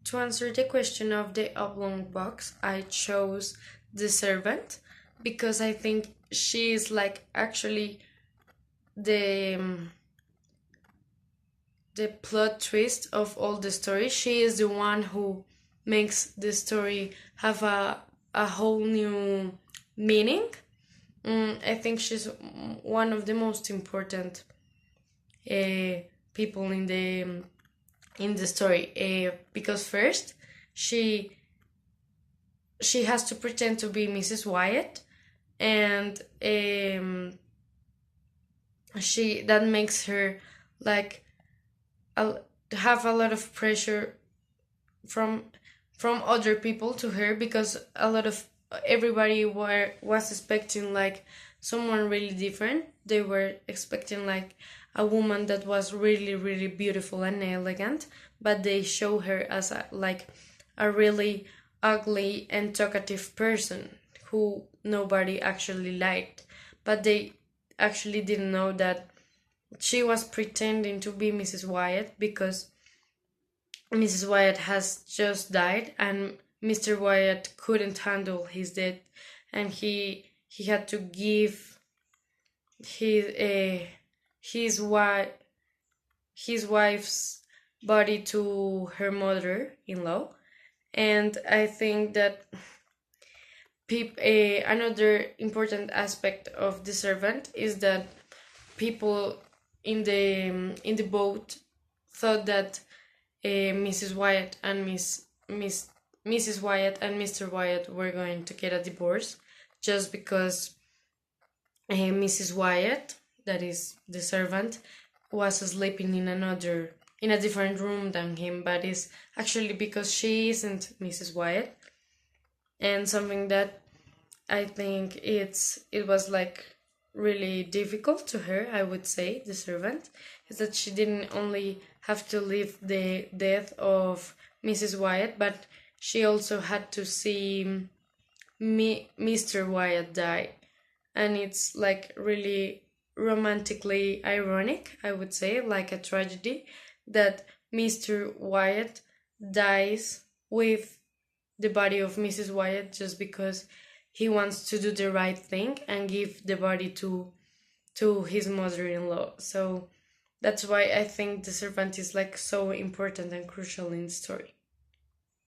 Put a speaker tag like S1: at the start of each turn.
S1: to answer the question of the oblong box, I chose the servant because I think she is like actually the the plot twist of all the story. She is the one who makes the story have a whole new meaning. I think she's one of the most important uh, people in the story, because first she she has to pretend to be Mrs. Wyatt, and she that makes her like a, have a lot of pressure from from other people to her, because a lot of everybody was expecting like someone really different. They were expecting like a woman that was really beautiful and elegant, but they show her as like a really ugly and talkative person who nobody actually liked. But they actually didn't know that she was pretending to be Mrs. Wyatt because Mrs. Wyatt has just died, and Mr. Wyatt couldn't handle his death, and he had to give his his wife his wife's body to her mother-in-law. And I think that another important aspect of the servant is that people in the boat thought that Mrs. Wyatt and Mrs. Wyatt and Mr. Wyatt were going to get a divorce, just because Mrs. Wyatt, that is the servant, was sleeping in a different room than him, but it's actually because she isn't Mrs. Wyatt. And something that I think it was like really difficult to her, I would say, the servant, is that she didn't only have to live the death of Mrs. Wyatt, but she also had to see Mr. Wyatt die. And it's like really romantically ironic, I would say, like a tragedy, that Mr. Wyatt dies with the body of Mrs. Wyatt just because he wants to do the right thing and give the body to his mother-in-law. So that's why I think the servant is like so important and crucial in the story.